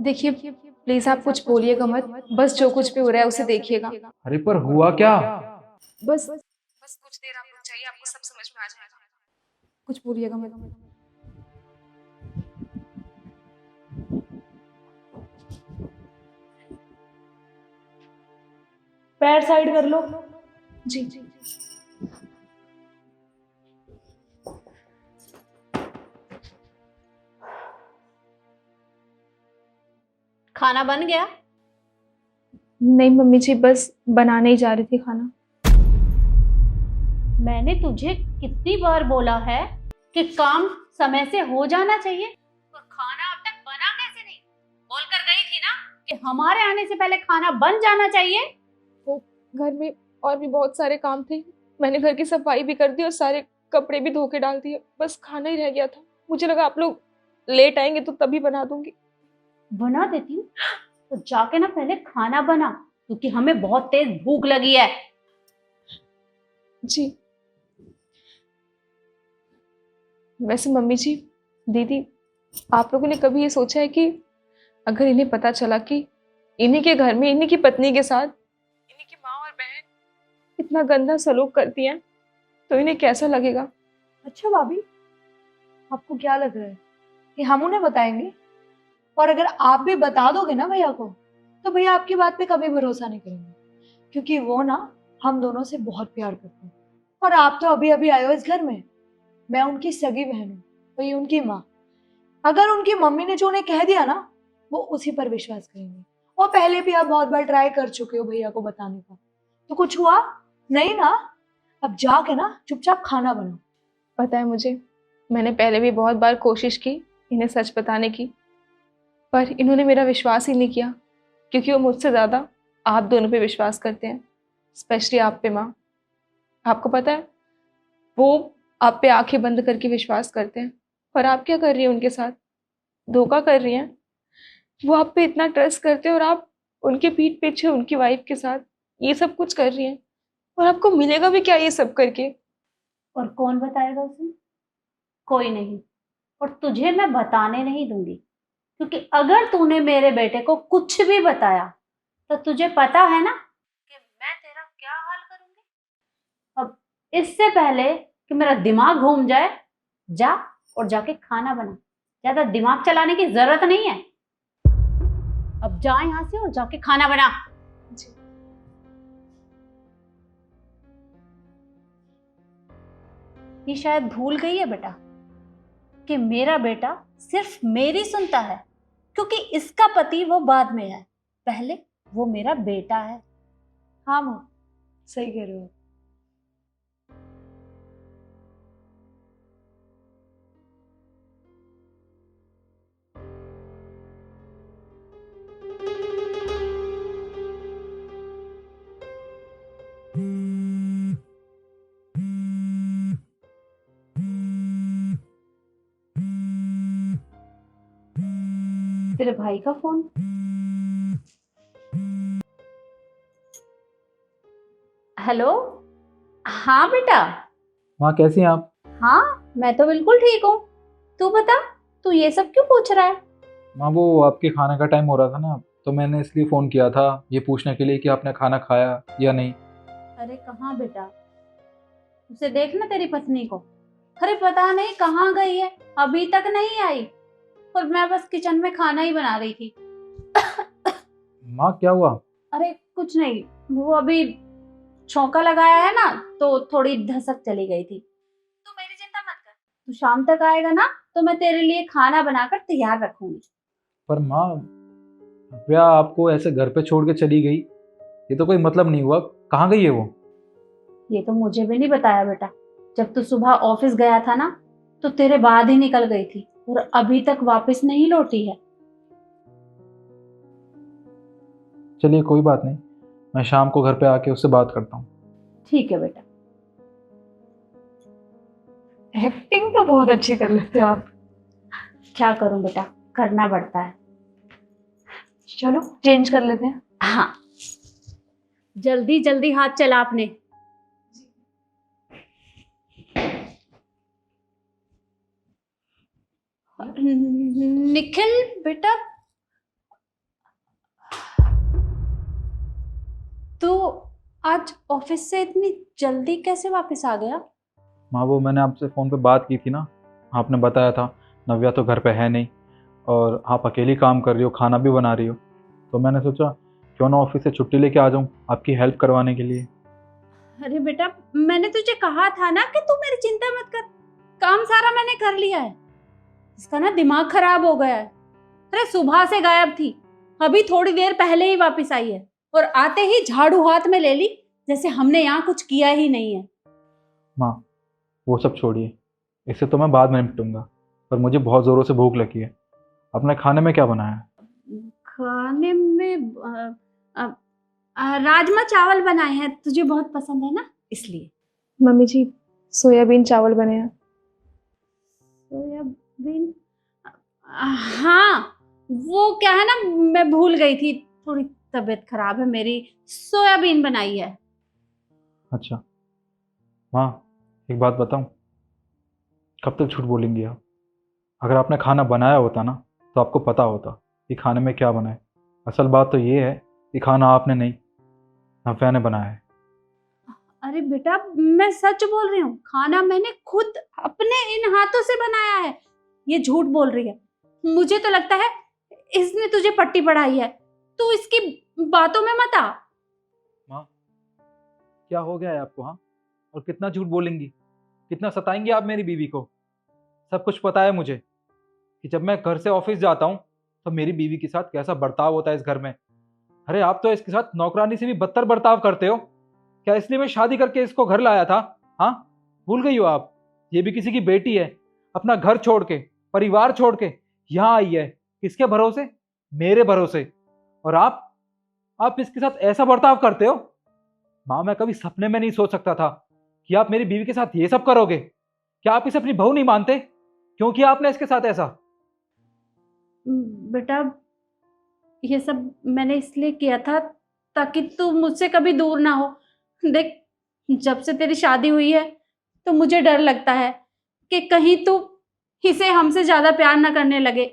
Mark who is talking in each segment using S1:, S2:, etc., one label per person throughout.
S1: देखिए प्लीज आप कुछ बोलिएगा मत, बस जो कुछ भी हो रहा है उसे देखिएगा।
S2: अरे पर हुआ क्या?
S1: बस बस कुछ देर आप रुक जाइए, आपको सब समझ में आ जाएगा। कुछ बोलिएगा मत।
S3: पैर साइड कर लो।
S1: जी।
S4: खाना बन गया?
S1: नहीं मम्मी जी, बस बनाने ही जा रही थी खाना।
S4: मैंने तुझे कितनी बार बोला है कि काम समय से हो जाना चाहिए, और खाना अब तक बना कैसे नहीं? बोल कर गई थी ना कि हमारे आने से पहले खाना बन जाना चाहिए।
S1: वो घर में और भी बहुत सारे काम थे, मैंने घर की सफाई भी कर दी और सारे कपड़े भी धो के डाल दिए, बस खाना ही रह गया था। मुझे लगा आप लोग लेट आएंगे तो तभी बना दूंगी।
S4: बना देती हूँ, तो जाके ना पहले खाना बना, क्योंकि हमें बहुत तेज भूख लगी है।
S1: जी। वैसे मम्मी जी, दीदी, आप लोगों ने कभी ये सोचा है कि अगर इन्हें पता चला कि इन्हीं के घर में इन्हीं की पत्नी के साथ इन्हीं की माँ और बहन इतना गंदा सलूक करती हैं तो इन्हें कैसा लगेगा?
S3: अच्छा भाभी, आपको क्या लग रहा है कि हम उन्हें बताएंगे? और अगर आप भी बता दोगे ना भैया को, तो भैया आपकी बात पे कभी भरोसा नहीं करेंगे, क्योंकि वो ना हम दोनों से बहुत प्यार करते हैं। और आप तो अभी अभी आए हो इस घर में। मैं उनकी सगी बहन हूँ, तो ये उनकी माँ। अगर उनकी मम्मी ने जो उन्हें कह दिया ना, वो उसी पर विश्वास करेंगे। और पहले भी आप बहुत बार ट्राई कर चुके हो भैया को बताने का, तो कुछ हुआ नहीं ना। अब जाके ना चुपचाप खाना बनाओ।
S1: पता है मुझे, मैंने पहले भी बहुत बार कोशिश की इन्हें सच बताने की, पर इन्होंने मेरा विश्वास ही नहीं किया, क्योंकि वो मुझसे ज़्यादा आप दोनों पे विश्वास करते हैं, स्पेशली आप पे माँ। आपको पता है, वो आप पे आंखें बंद करके विश्वास करते हैं, और आप क्या कर रही हैं उनके साथ? धोखा कर रही हैं। वो आप पे इतना ट्रस्ट करते हैं और आप उनके पीठ पीछे उनकी वाइफ के साथ ये सब कुछ कर रही हैं, और आपको मिलेगा भी क्या ये सब करके?
S4: और कौन बताएगा उसे? कोई नहीं। और तुझे मैं बताने नहीं दूंगी, क्योंकि अगर तूने मेरे बेटे को कुछ भी बताया, तो तुझे पता है ना कि मैं तेरा क्या हाल करूंगी। अब इससे पहले कि मेरा दिमाग घूम जाए, जा और जाके खाना बना। ज्यादा दिमाग चलाने की जरूरत नहीं है। अब जा यहाँ से और जाके खाना बना।
S1: जी।
S4: ये शायद भूल गई है बेटा कि मेरा बेटा सिर्फ मेरी सुनता है, क्योंकि इसका पति वो बाद में है, पहले वो मेरा बेटा है।
S3: हाँ माँ, सही कह रहे हो।
S4: तेरे भाई का फोन। हेलो। हाँ बेटा।
S2: माँ कैसी हैं आप?
S4: हाँ, मैं तो बिल्कुल ठीक हूँ। तू बता, तू ये सब क्यों पूछ रहा है?
S2: माँ वो आपके खाने का टाइम हो रहा था ना, तो मैंने इसलिए फ़ोन किया था ये पूछने के लिए कि आपने खाना खाया या नहीं।
S4: अरे कहाँ बेटा, उसे देख ना तेरी पत्नी को। अरे पता नहीं कहाँ गई है, अभी तक नहीं आई। और मैं बस किचन में खाना ही बना रही थी।
S2: माँ क्या हुआ?
S4: अरे कुछ नहीं, वो अभी छौंका लगाया है ना, तो थोड़ी धसक चली गई थी। तू मेरी चिंता मत कर, तू शाम तक आएगा ना, तो मैं तेरे लिए खाना बनाकर तैयार रखूंगी।
S2: पर माँ, भैया आपको ऐसे घर पे छोड़ के चली गई, ये तो कोई मतलब नहीं हुआ। कहाँ गई है वो?
S4: ये तो मुझे भी नहीं बताया बेटा। जब तू सुबह ऑफिस गया था ना, तो तेरे बाद ही निकल गई थी, और अभी तक वापस नहीं लौटी है।
S2: चलिए कोई बात नहीं, मैं शाम को घर पे आके उससे बात करता हूँ।
S4: ठीक है बेटा।
S1: एक्टिंग तो बहुत अच्छी कर लेते हो आप।
S4: क्या करूं बेटा, करना पड़ता है।
S1: चलो चेंज कर लेते हैं।
S4: हाँ, जल्दी जल्दी हाथ चला अपने। निखिल बेटा, तो आज ऑफिस से इतनी जल्दी कैसे वापस आ गया?
S2: माँ वो मैंने आपसे फ़ोन पे बात की थी ना, आपने बताया था नव्या तो घर पे है नहीं और आप अकेली काम कर रही हो, खाना भी बना रही हो, तो मैंने सोचा क्यों ना ऑफिस से छुट्टी लेके आ जाऊँ आपकी हेल्प करवाने के लिए।
S4: अरे बेटा, मैंने तुझे कहा था ना कि तू मेरी चिंता मत कर, काम सारा मैंने कर लिया है। इसका ना दिमाग खराब हो गया है। अरे सुबह से गायब थी, अभी थोड़ी देर पहले ही वापस आई है और आते ही झाड़ू हाथ में ले ली जैसे हमने यहाँ कुछ किया ही नहीं है।
S2: माँ वो सब छोड़िए, इससे तो मैं बाद में निपटूंगा, पर मुझे बहुत ज़ोरों से भूख लगी है। अपने खाने में क्या बनाया है?
S4: खाने में राजमा चावल बनाए हैं, तुझे बहुत पसंद है ना इसलिए।
S1: मम्मी जी, सोयाबीन चावल बने हैं।
S4: सोयाबीन, हाँ वो क्या है ना, मैं भूल गई थी, थोड़ी तबीयत खराब है मेरी। सोयाबीन बनाई है।
S2: अच्छा माँ एक बात बताऊँ, कब तक झूठ बोलेंगी आप? अगर आपने खाना बनाया होता ना तो आपको पता होता कि खाने में क्या बना है। असल बात तो ये है कि खाना आपने नहीं, नव्या ने बनाया है।
S4: अरे बेटा, मैं सच बोल रही हूँ, खाना मैंने खुद अपने इन हाथों से बनाया है। ये झूठ बोल रही है। मुझे तो लगता है इसने तुझे पट्टी पढ़ाई है, तू इसकी बातों में मत आ।
S2: माँ क्या हो गया है आपको? हाँ, और कितना झूठ बोलेंगी, कितना सताएंगी आप मेरी बीवी को? सब कुछ पता है मुझे कि जब मैं घर से ऑफिस जाता हूँ तो मेरी बीवी के साथ कैसा बर्ताव होता है इस घर में। अरे आप तो इसके साथ नौकरानी से भी बदतर बर्ताव करते हो। क्या इसलिए मैं शादी करके इसको घर लाया था? हाँ, भूल गई हो आप? ये भी किसी की बेटी है, अपना घर छोड़ के, परिवार छोड़ के यहाँ आई है। किसके भरोसे? मेरे भरोसे। और आप इसके साथ ऐसा बर्ताव करते हो? माँ मैं कभी सपने में नहीं सोच सकता था कि आप मेरी बीवी के साथ ये सब करोगे। क्या आप इसे अपनी बहू नहीं मानते? क्यों किया आपने इसके साथ ऐसा?
S4: बेटा, ये सब मैंने इसलिए किया था ताकि तू मुझसे कभी दूर ना हो। देख, जब से तेरी शादी हुई है तो मुझे डर लगता है कि कहीं तू इसे हमसे ज्यादा प्यार ना करने लगे।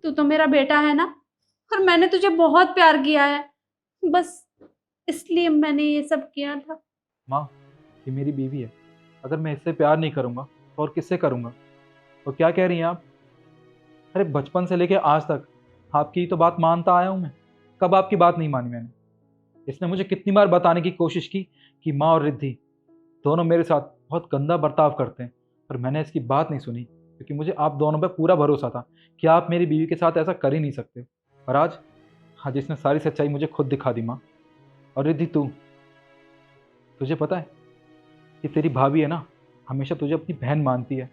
S4: तू तो मेरा बेटा है ना, और मैंने तुझे बहुत प्यार किया है, बस इसलिए मैंने ये सब किया था।
S2: माँ ये मेरी बीवी है, अगर मैं इससे प्यार नहीं करूंगा तो और किससे करूंगा? तो क्या कह रही हैं आप? अरे बचपन से लेके आज तक आपकी तो बात मानता आया हूं मैं। कब आपकी बात नहीं मानी मैंने? इसने मुझे कितनी बार बताने की कोशिश की कि माँ और रिद्धि दोनों मेरे साथ बहुत गंदा बर्ताव करते हैं, पर मैंने इसकी बात नहीं सुनी क्योंकि मुझे आप दोनों पर पूरा भरोसा था कि आप मेरी बीवी के साथ ऐसा कर ही नहीं सकते। और आज इसने सारी सच्चाई मुझे खुद दिखा दी। माँ और रिद्धि तुझे पता है कि तेरी भाभी है ना, हमेशा तुझे अपनी बहन मानती है।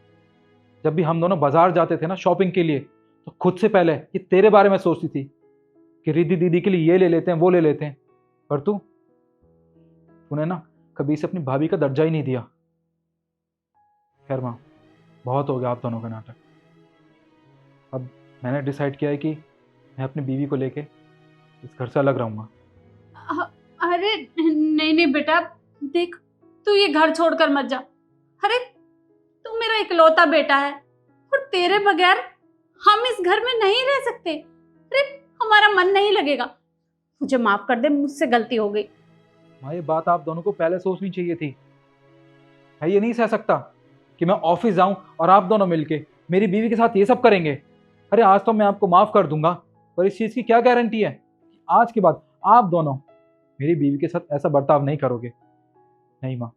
S2: जब भी हम दोनों बाजार जाते थे ना शॉपिंग के लिए, तो खुद से पहले ये तेरे बारे में सोचती थी कि रिद्धि दीदी के लिए ये ले लेते हैं, वो ले लेते हैं। पर तूने ना कभी इसे अपनी भाभी का दर्जा ही नहीं दिया। खैर माँ, बहुत हो गया आप दोनों का नाटक। अब मैंने डिसाइड किया है कि मैं अपनी बीवी को लेके इस घर से अलग रहूंगा।
S4: अरे नहीं नहीं बेटा, देख, तू ये घर छोड़कर मत जा। अरे तू मेरा इकलौता बेटा है और तेरे बगैर हम इस घर में नहीं रह सकते। अरे हमारा मन नहीं लगेगा। मुझे माफ कर दे, मुझसे गलती हो गई।
S2: माँ ये बात आप दोनों को पहले सोचनी चाहिए थी। मैं ये नहीं सह सकता कि मैं ऑफिस जाऊं और आप दोनों मिलके मेरी बीवी के साथ ये सब करेंगे। अरे आज तो मैं आपको माफ कर दूंगा, पर इस चीज़ की क्या गारंटी है कि आज के बाद आप दोनों मेरी बीवी के साथ ऐसा बर्ताव नहीं करोगे? नहीं माँ,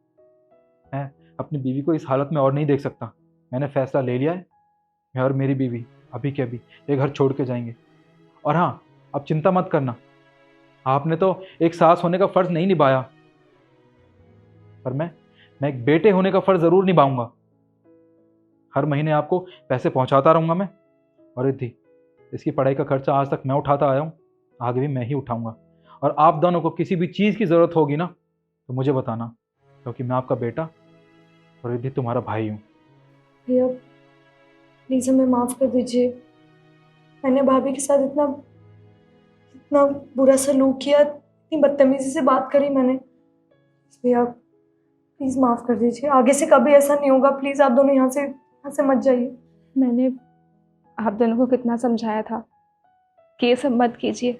S2: मैं अपनी बीवी को इस हालत में और नहीं देख सकता। मैंने फैसला ले लिया है, मैं और मेरी बीवी अभी के अभी ये घर छोड़ के जाएंगे। और हाँ, अब चिंता मत करना, आपने तो एक सास होने का फर्ज नहीं निभाया, पर मैं एक बेटे होने का फर्ज जरूर निभाऊंगा। हर महीने आपको पैसे पहुंचाता रहूंगा मैं। और रिद्धि, इसकी पढ़ाई का खर्चा आज तक मैं उठाता आया हूँ, आगे भी मैं ही उठाऊंगा। और आप दोनों को किसी भी चीज़ की ज़रूरत होगी ना तो मुझे बताना, क्योंकि मैं आपका बेटा और रिद्धि तुम्हारा भाई हूँ।
S3: भैया प्लीज़ हमें माफ़ कर दीजिए। मैंने भाभी के साथ इतना इतना बुरा सलूक किया, इतनी बदतमीजी से बात करी मैंने। भैया प्लीज़ माफ़ कर दीजिए, आगे से कभी ऐसा नहीं होगा। प्लीज़ आप दोनों यहाँ से मत जाइए।
S1: मैंने आप दोनों को कितना समझाया था कि ये सब मत कीजिए,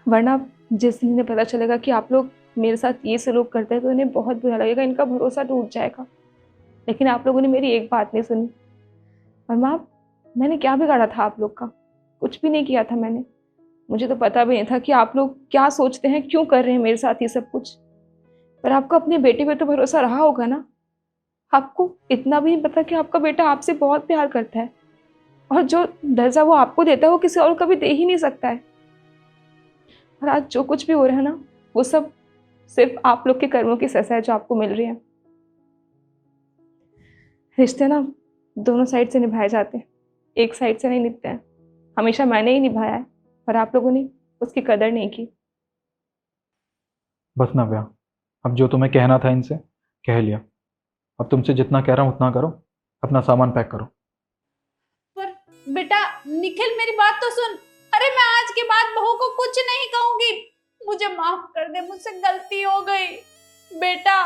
S1: वरना जिस दिन इन्हें पता चलेगा कि आप लोग मेरे साथ ये सलूक करते हैं तो इन्हें बहुत बुरा लगेगा, इनका भरोसा टूट जाएगा। लेकिन आप लोगों ने मेरी एक बात नहीं सुनी। और माँ, मैंने क्या बिगाड़ा था आप लोग का? कुछ भी नहीं किया था मैंने। मुझे तो पता भी नहीं था कि आप लोग क्या सोचते हैं, क्यों कर रहे हैं मेरे साथ ये सब कुछ। पर आपको अपने बेटे पे तो भरोसा रहा होगा ना। आपको इतना भी नहीं पता कि आपका बेटा आपसे बहुत प्यार करता है, और जो दर्जा वो आपको देता है वो किसी और को कभी दे ही नहीं सकता है। और आज जो कुछ भी हो रहा है ना, वो सब सिर्फ आप लोग के कर्मों की सजा है जो आपको मिल रही है। रिश्ते ना दोनों साइड से निभाए जाते हैं, एक साइड से नहीं निभते हैं। हमेशा मैंने ही निभाया है, पर आप लोगों ने उसकी कदर नहीं की।
S2: बस नव्या, अब जो तुम्हें कहना था इनसे कह लिया। अब तुमसे जितना कह रहा हूँ उतना करो, अपना सामान पैक करो।
S4: पर बेटा निखिल, मेरी बात तो सुन। अरे मैं आज के बाद बहू को कुछ नहीं कहूंगी। मुझे माफ कर दे, मुझसे गलती हो गई बेटा।